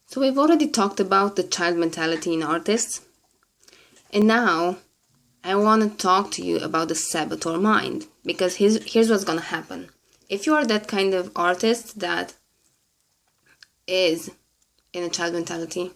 So we've already talked about the child mentality in artists. And now I want to talk to you about the saboteur mind. Because here's what's going to happen. If you are that kind of artist that is in a child mentality,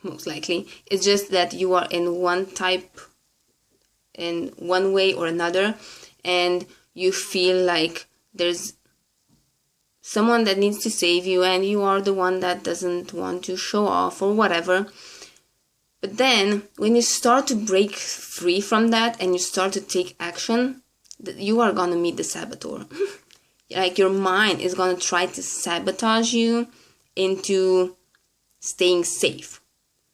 most likely, it's just that you are in one type, in one way or another, and you feel like there's someone that needs to save you and you are the one that doesn't want to show off or whatever. But then when you start to break free from that and you start to take action, you are going to meet the saboteur. Like your mind is going to try to sabotage you into staying safe,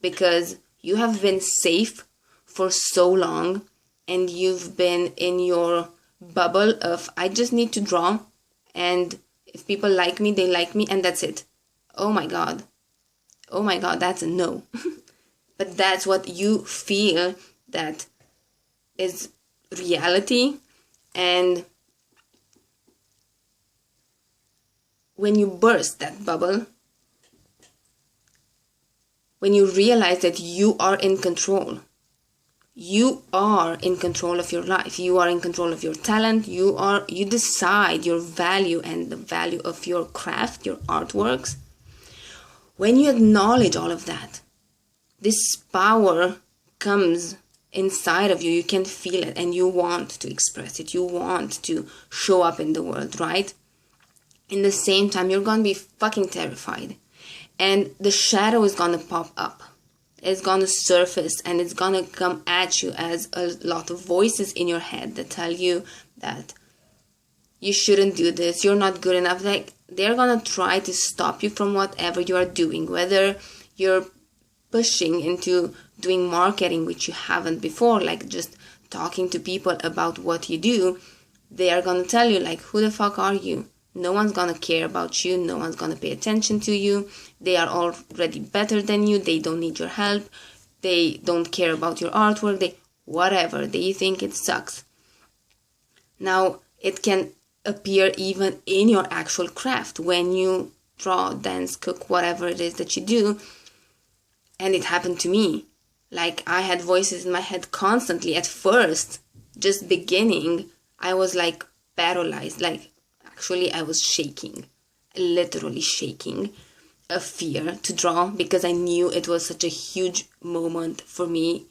because you have been safe for so long and you've been in your bubble of I just need to draw, and if people like me, they like me, and that's it. Oh my god, that's a no. But that's what you feel that is reality. And when you burst that bubble, when you realize that you are in control, you are in control of your life, you are in control of your talent, you decide your value and the value of your craft, your artworks. When you acknowledge all of that, this power comes inside of you. You can feel it and you want to express it. You want to show up in the world, right? In the same time, you're going to be fucking terrified. And the shadow is going to pop up. It's going to surface and it's going to come at you as a lot of voices in your head that tell you that you shouldn't do this, you're not good enough. Like, they're going to try to stop you from whatever you are doing, whether you're pushing into doing marketing, which you haven't before, like just talking to people about what you do. They are going to tell you, like, who the fuck are you? No one's going to care about you. No one's going to pay attention to you. They are already better than you. They don't need your help. They don't care about your artwork. Whatever. They think it sucks. Now, it can appear even in your actual craft when you draw, dance, cook, whatever it is that you do. And it happened to me. Like, I had voices in my head constantly. At first, just beginning, I was like paralyzed. Like, actually, I was shaking, literally shaking of fear to draw, because I knew it was such a huge moment for me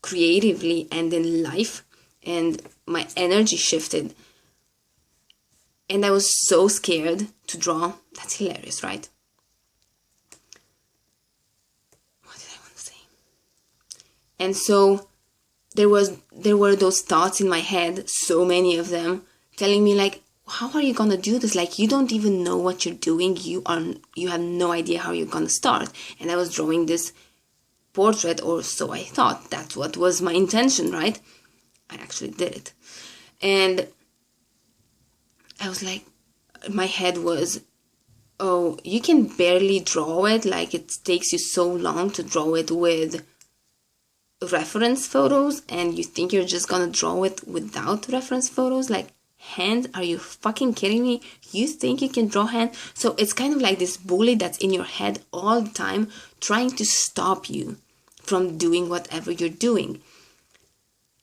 creatively and in life, and my energy shifted. And I was so scared to draw. That's hilarious, right? What did I want to say? And so there were those thoughts in my head, so many of them, telling me like, how are you gonna do this? Like, you don't even know what you're doing. You have no idea how you're gonna start. And I was drawing this portrait, or so I thought. That's what was my intention, right? I actually did it. And I was like, my head was, oh, you can barely draw it. Like, it takes you so long to draw it with reference photos, and you think you're just gonna draw it without reference photos? Like, hand? Are you fucking kidding me? You think you can draw hand? So it's kind of like this bully that's in your head all the time, trying to stop you from doing whatever you're doing.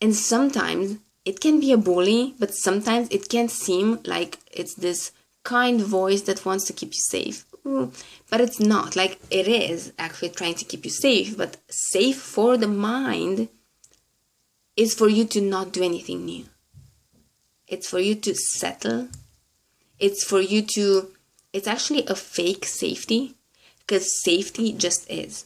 And sometimes it can be a bully, but sometimes it can seem like it's this kind voice that wants to keep you safe. But it's not. Like, it is actually trying to keep you safe, but safe for the mind is for you to not do anything new. It's for you to settle. It's for you to... It's actually a fake safety, because safety just is.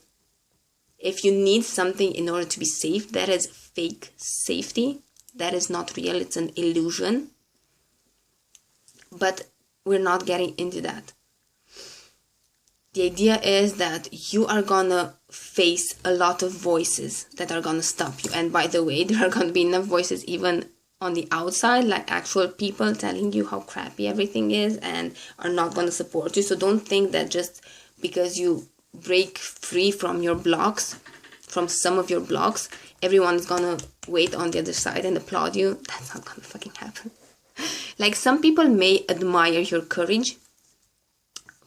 If you need something in order to be safe, that is fake safety. That is not real. It's an illusion. But we're not getting into that. The idea is that you are gonna face a lot of voices that are gonna stop you. And by the way, there are gonna be enough voices even on the outside, like actual people telling you how crappy everything is and are not gonna support you. So don't think that just because you break free from your blocks, from some of your blocks, everyone's gonna wait on the other side and applaud you. That's not gonna fucking happen. Like, some people may admire your courage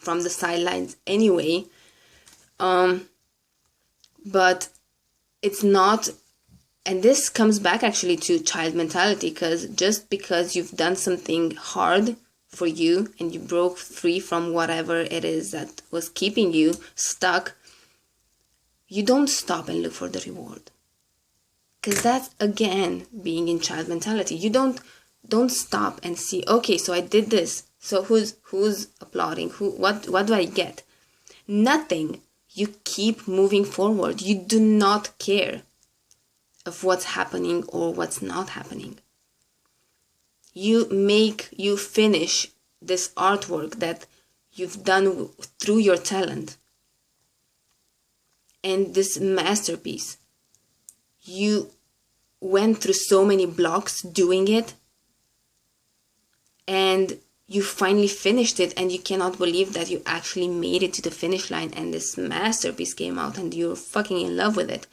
from the sidelines anyway. But it's not, and this comes back actually to child mentality, because just because you've done something hard for you and you broke free from whatever it is that was keeping you stuck, you don't stop and look for the reward. Because that's, again, being in child mentality. You don't stop and see, okay, so I did this, so who's applauding, what do I get? Nothing. You keep moving forward. You do not care of what's happening or what's not happening. You finish this artwork that you've done through your talent, and this masterpiece. You went through so many blocks doing it, and you finally finished it, and you cannot believe that you actually made it to the finish line, and this masterpiece came out and you're fucking in love with it.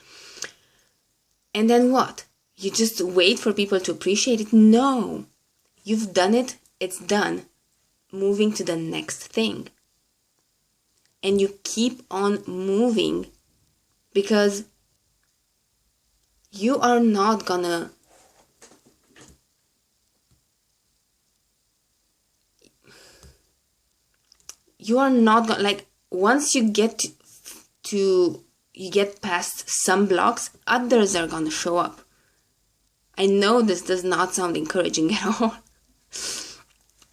And then what? You just wait for people to appreciate it? No. You've done it, it's done. Moving to the next thing. And you keep on moving, because you are not gonna like, once you get you get past some blocks, others are gonna show up. I know this does not sound encouraging at all.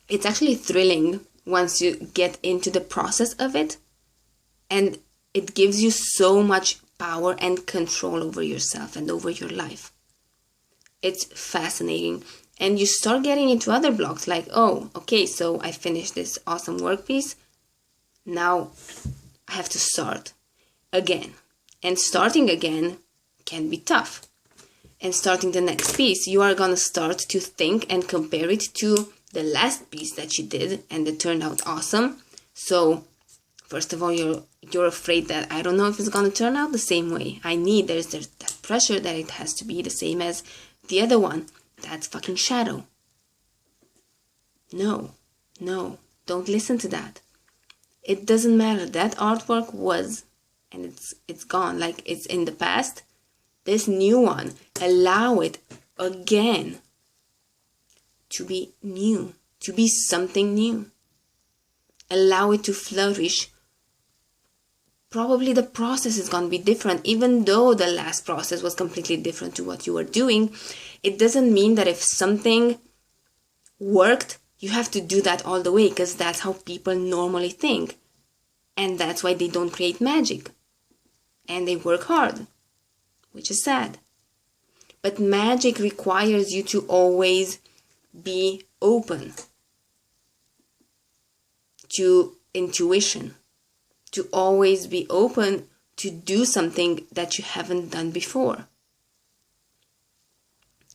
It's actually thrilling once you get into the process of it, and it gives you so much power and control over yourself and over your life. It's fascinating. And you start getting into other blocks, like, oh, okay, so I finished this awesome workpiece. Now I have to start again. And starting again can be tough. And starting the next piece, you are gonna start to think and compare it to the last piece that you did and it turned out awesome. So first of all, you're afraid that I don't know if it's gonna turn out the same way. There's that pressure that it has to be the same as the other one. That's fucking shadow. No, don't listen to that. It doesn't matter. That artwork was, and it's gone, like it's in the past. This new one, allow it again to be new, to be something new. Allow it to flourish. Probably the process is going to be different, even though the last process was completely different to what you were doing. It doesn't mean that if something worked, you have to do that all the way, because that's how people normally think. And that's why they don't create magic. And they work hard, which is sad. But magic requires you to always be open to intuition, to always be open to do something that you haven't done before.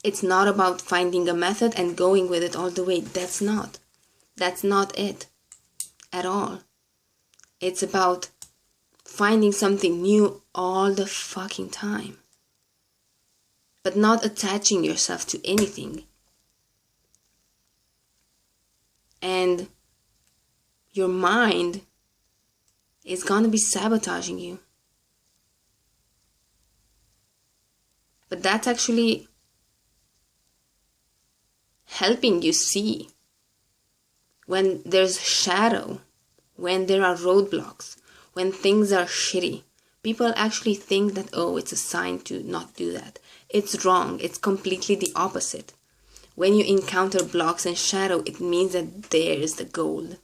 It's not about finding a method and going with it all the way. That's not it at all. It's about finding something new all the fucking time, but not attaching yourself to anything. And your mind is gonna be sabotaging you. But that's actually helping you see when there's shadow, when there are roadblocks, when things are shitty. People actually think that, oh, it's a sign to not do that. It's wrong. It's completely the opposite. When you encounter blocks and shadow, it means that there is the gold.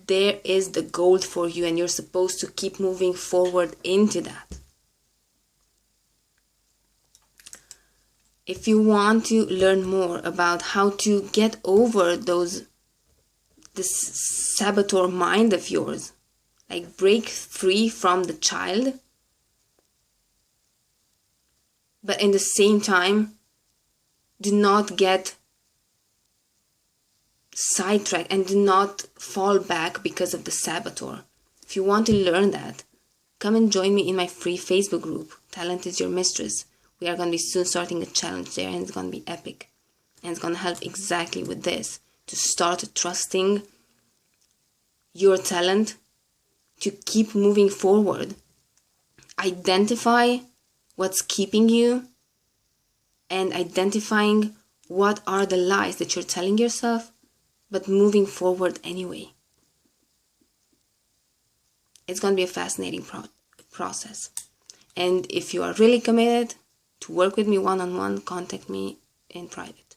There is the gold for you, and you're supposed to keep moving forward into that. If you want to learn more about how to get over this saboteur mind of yours, like break free from the child, but in the same time, do not get sidetracked and do not fall back because of the saboteur. If you want to learn that, come and join me in my free Facebook group, Talent is Your Mistress. We are going to be soon starting a challenge there, and it's going to be epic. And it's going to help exactly with this, to start trusting your talent to keep moving forward. Identify what's keeping you and identifying what are the lies that you're telling yourself, but moving forward anyway. It's going to be a fascinating process. And if you are really committed to work with me one-on-one, contact me in private.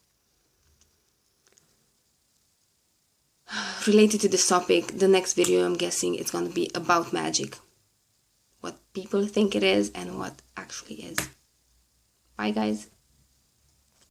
Related to this topic, the next video, I'm guessing it's going to be about magic. What people think it is and what actually is. Bye, guys.